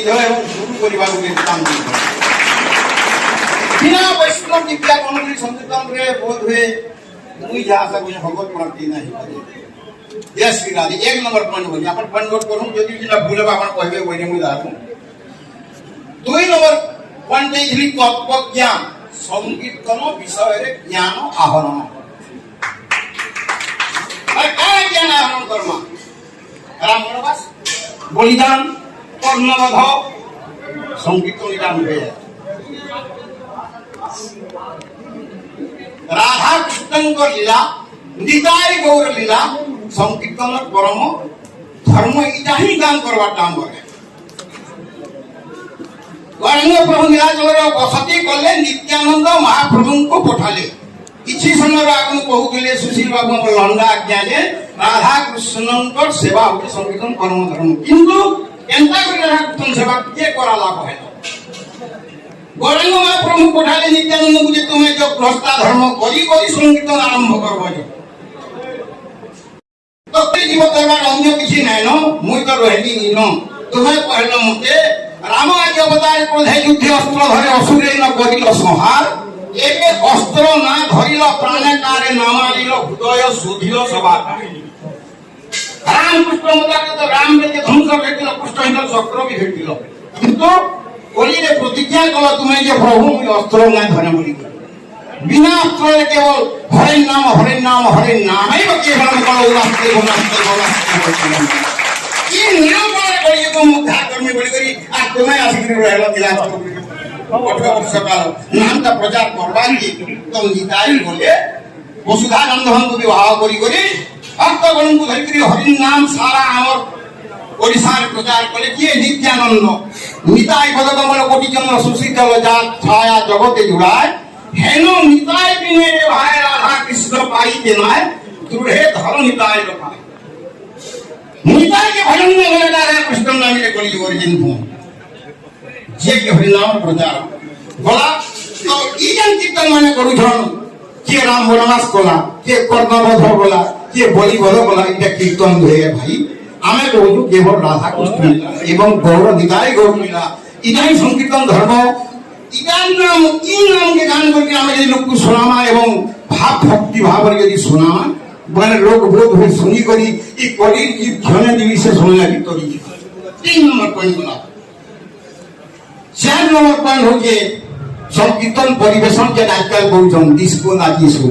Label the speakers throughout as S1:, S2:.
S1: নিধ এবং শুরু କରିବାକୁ নির্দেশ ଦେଇଥିଲେ। বিনা বৈষ্ণব দীକ୍ଷା অনুযায়ী সংকীর্তନରେ বোধ ହୁଏ मुझे जहाँ से कुछ भगवत प्राप्ति नहीं करे। जय श्री राधे। एक नंबर पॉइंट बोलिए अपन पॉइंट नोट करूँ जो भी जिला भूले अपन कहबे बोले मुझे दारू। दो नंबर पॉइंट इधरी तत्व ज्ञान संकीर्तन विषय रे ज्ञान आहरण। और क्या ज्ञान आहरण करमा? राम वनवास बलिदान कर्णवध संकीर्तन ज्ञान है। राधा कृष्ण लीला निताय गौर लीला संकीर्तन परम धर्म इटा ही गान करवा काम करे। गौरांग प्रभु नीलाचल बसती कले नित्यानंद महाप्रभु को पठाले। किसी समय आगु कहूले सुशील बाबू लंडा आज्ञा जे राधा कृष्ण सेवा होते संकीर्तन परम धर्म किंतु एंता राधा कृष्ण सेवा किए करा लाभ है। गौरांग महाप्रभु पठाले नित्यानंद मुझे तुम्हें जो भ्रष्टा धर्म करी करी संकीर्तन आरंभ करबो तो जीव करबार अन्य किसी नहीं न मुई तो रहली न तुम्हें कहलो मते राम आदि अवतार क्रोधे युद्ध अस्त्र धरे असुरे न करिल संहार एके अस्त्र ना धरिल प्राणकारे नामालिल हृदय सुधिल सभा। राम कृष्ण अवतार तो राम के ध्वंस भेटिल कृष्ण हिंद चक्र भी भेटिल किंतु बोलिए प्रतिज्ञा कल तुम्हें जो प्रभु मुझे अस्त्र ना धरे बोली बिना अस्त्र केवल हरे नाम हरे नाम हरे नाम ही केवल कल उलास्ते बोलास्ते बोलास्ते ये नियम पर बोलिए को मुद्दा कर्मी बोली करी आ तुम्हें आसिक रहलो दिला नाम का प्रचार करवा की तो निताई बोले वसुधानंद हम को विवाह करी करी भक्तगण को धरि करी हरि नाम सारा हमर ओडिसा रे प्रचार कले किए नित्यानंद निताई पदकमल कोटि जन्म सुशीतल जात छाया जगते जुड़ाए हेनो निताई बिने भाई राधा कृष्ण पाई देनाय तुरे धर निताई रखाए। निताई के भजन में बोले राधा कृष्ण नाम रे कोली ओरिजिन हो जे के हरि नाम प्रचार बोला तो इजन कीर्तन माने करू छन के राम वनवास कोला के कर्णवध बोला के बलि बध बोला इटा कीर्तन होए भाई आमे कहू केवल राधा कृष्ण एवं गौर निताय गौर लीला इटाई संकीर्तन धर्म इटान नाम ई नाम के गान करके आमे यदि लोग को सुनामा एवं भाव भक्ति भाव रे यदि सुनामा बने लोग बोध हुए सुनी करी ई कली की धने दिवि से सुनला की तोरी 3 नंबर पॉइंट बोला। 4 नंबर पॉइंट हो के संकीर्तन परिवेशन के आजकल कहउछन डिस्को नाची सो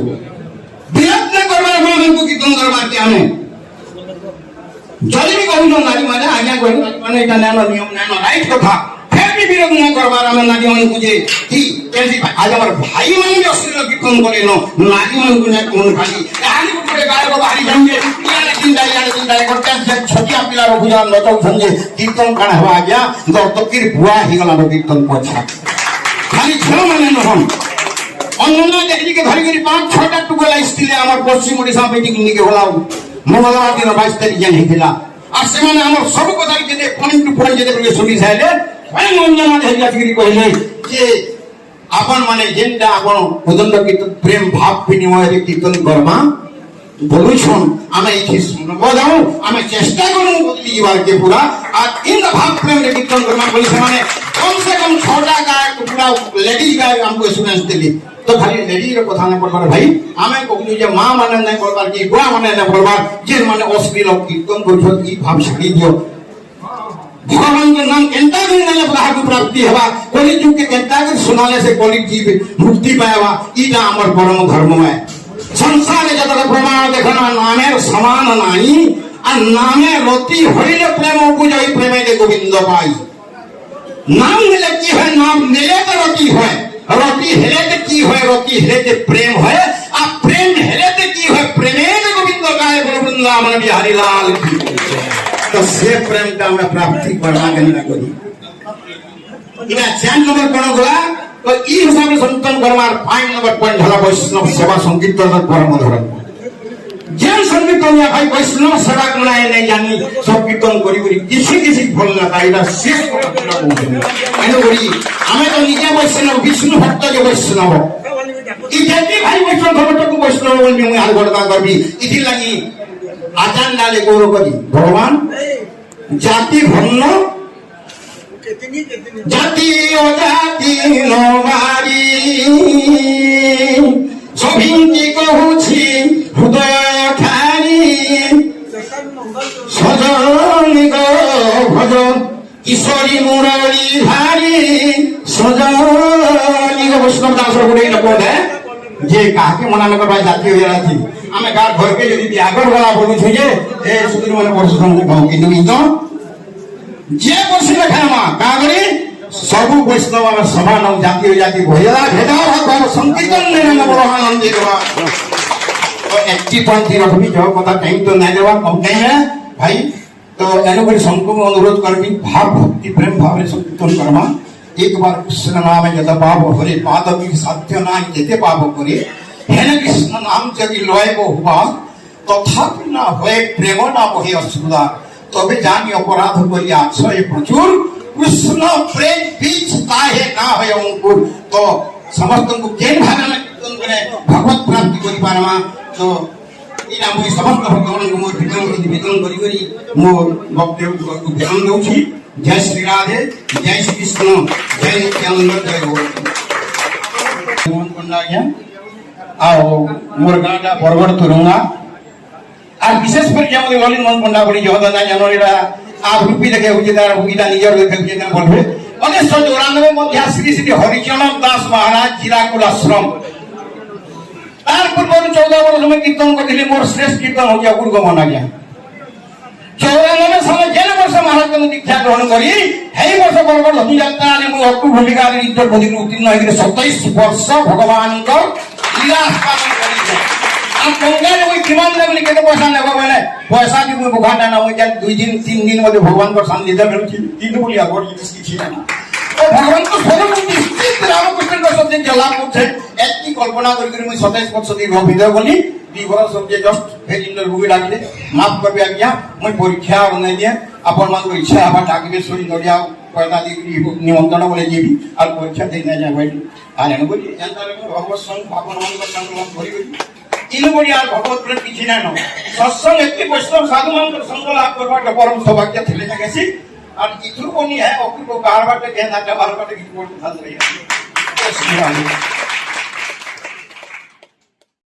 S1: विरोध न करबार हम को कीर्तन करबार के आमे जल्दी कहू नारी माने आज्ञा कहू माने इटा नानो नियम नानो राइट कथा फिर भी विरोध न करबार हम नारी मन को जे की कैसी आज हमर भाई मन भी अश्लील कीर्तन करे न नारी मन को न कोन खाली आनी गुटे गाय को बाहरी जंगे याने जिंदा करते छटिया पिला रो बुझा नचौ संगे कीर्तन काण हवा आज्ञा दर्तकीर बुआ ही गला कीर्तन पछा खाली झो माने न हम अन्नना देखली के धरी करी 5-6टा टुकला स्थिले हमर पश्चिम ओडिसा मीटिंग निके होला मंगलवार दिन 22 तारीख जान हेला और से माने हमर सब कथा के दे पॉइंट टू पॉइंट जे देखले सुनी साइले स्वयं अंजना हेला गिरी कहले जे आपन माने जेंटा आपन भजन कीर्तन प्रेम भाव विनिमय रे कीर्तन करमा बोलुछन आमे इथि सुनबो जाऊ आमे चेष्टा करू बदली जीवार के पूरा आ इन भाव प्रेम रे कीर्तन करमा बोली से माने कम से कम 6टा गाय पूरा लेडीज गाय हमको सुनास देली तो खाली लेडी रे कथा न पड़बार भाई आमे कहलु जे मां माने न पड़बार की बुआ माने न पड़बार जे माने अश्लील कीर्तन करछो ई भाव छाड़ी दियो भगवान के नाम केंता भी न भाग प्राप्ति हवा कोली जुग के केंता के सुनाले से कोली जीव मुक्ति पाएवा इटा हमर परम धर्म है। संसार जगत प्रमाण देखना नामे समान नाही आ नामे रति हरिले प्रेम बुझाई प्रेमे दे गोविंद पाई नाम मिले की है नाम मिले तो रति है रति हेले ते की है रति हेले ते प्रेम है आ प्रेम हेले ते की है प्रेमे दे गोविंद गाय वृंदावन बिहारी लाल की तो से प्रेम का मैं प्राप्ति करना के ना करी इना 4 नंबर कोन गोला तो ई हिसाब से संतन करवार 5 नंबर पॉइंट हला वैष्णव सेवा संकीर्तन परम धर्म जेन संकीर्तन या भाई वैष्णव सेवा करना है नहीं जानी संकीर्तन करी करी किसी फल ना पाइला शेष को एनो करी हमें तो निजे वैष्णव विष्णु भक्त जो वैष्णव ई जेती भाई वैष्णव भक्त को वैष्णव बोल में आल गडका करबी इथि लागि आचान डाले गौरव करी भगवान जाति भन्न জাতি অজাতি নমারি সভিঙ্কি কহুছি হৃদয় ঠারি সজনি গো ভজ ঈশ্বরী মুরলী ধারি সজনি গো বৈষ্ণব দাসর গুড়ে লোক যে কাকে মনে করবা জাতীয় জাতি আমি গার ঘরকে যদি বিয়াগর গলা বলুছু যে এ সুদূর মানে বর্ষ সঙ্গে গাও কিন্তু তো যে বসে খামা কাগরি সবু বৈষ্ণব আমার সমান জাতীয় জাতি ভয়লা ভেদাভাব সংকীর্তন নেন বড় আনন্দ দেওয়া তো 80.0 रखबी जो কথা টাইম তো নাই দেওয়া কম টাইম है भाई तो एनो कर संको अनुरोध करबी भाव भक्ति प्रेम भाव रे संकीर्तन करमा एक बार कृष्ण नाम जत पाप हरे पादवी साध्य नाम जेते पाप करे हेन कृष्ण नाम जदि लय को हुआ तथापि ना होए प्रेम ना होए असुदा তবে জানি অপরাধ করি আশ্রয় প্রচুর কৃষ্ণ প্রেম বীজ তাহে না হয় অঙ্কুর তো সমস্তଙ୍କୁ কেন ভাবে কীর্তন করে ভগবত প্রাপ্তি করি পারমা তো এটা মুই সমস্ত ভগবানଙ୍କୁ মোর নিবেদন করি করি মোর বক্তব্যକୁ ধ্যান দেউছি জয় শ্রী রাধে জয় শ্রী কৃষ্ণ জয় নিত্যানন্দ জয় গৌর কন্যা আজ্ঞা আর মোর গাঁটা বরগড় তুরঙ্গা আর বিশেষ করে যেমন বলেন মন পন্ডা বলি জগদা জানোরা আর রূপী দেখে হচ্ছে তার ভূমিটা নিজের দেখে হচ্ছে না বলবে 1994 মধ্যে শ্রী শ্রী হরিচরণ দাস মহারাজ জিরাকুল আশ্রম তার পূর্বରୁ 14 বছর সময় কীর্তন করছিলি মোর শ্রেষ্ঠ কীর্তন হচ্ছে গুরুগমন আজ্ঞা 94 সালে যে বর্ষ মহারাজকে দীক্ষা গ্রহণ করি সেই বর্ষ বরগড় ধনুযাত্রা আনে মুই অট্টু ভূমিকা ইন্দ্র পদীর উত্তীর্ণ হয়ে 27 বর্ষ ভগবানଙ୍କ লীলা আস্বাদন করিছে আর গঙ্গারে ওই কিমান লাগলি কেতে পয়সা নেব বলে পয়সা দি মুই বুখাটা না ওই 2 দিন 3 দিন মধ্যে ভগবানଙ୍କ সান্নিধ্য মিলুছি কিন্তু বলি আগর কিছু না ও ভগবান তো সর্বমূর্তি স্থিত রামকৃষ্ণଙ୍କ সঙ্গে যে লাভ করছে একটি কল্পনা করি করি মুই 27 বছর দি ভিডিও বলি 2 বছর সঙ্গে জাস্ট ভেজিন্ডর রুগী লাগিলে মাফ করবে আজ্ঞা মুই পরীক্ষা বনাই দিয়ে আপন মান ইচ্ছা আবার ডাকিবে সরি নড়িয়া পয়সা দি নিমন্ত্রণ বলে যাবি আর পরীক্ষা দেই না যাবে আর এনে বলি এন্টারে ভগবত সঙ্গ আপন মান সঙ্গ করি ইলবড়ি আর ভগবত প্রেম কিছু না সৎসঙ্গ একটি বৈষ্ণব সাধু মানুষের সঙ্গ লাভ করবার পরম সৌভাগ্য ঠেলে গেছি আর কিছু কোনি হ্যাঁ অপূর্ব কারবারটা জ্ঞান একটা বারবারটা কিছু করতে থাকবে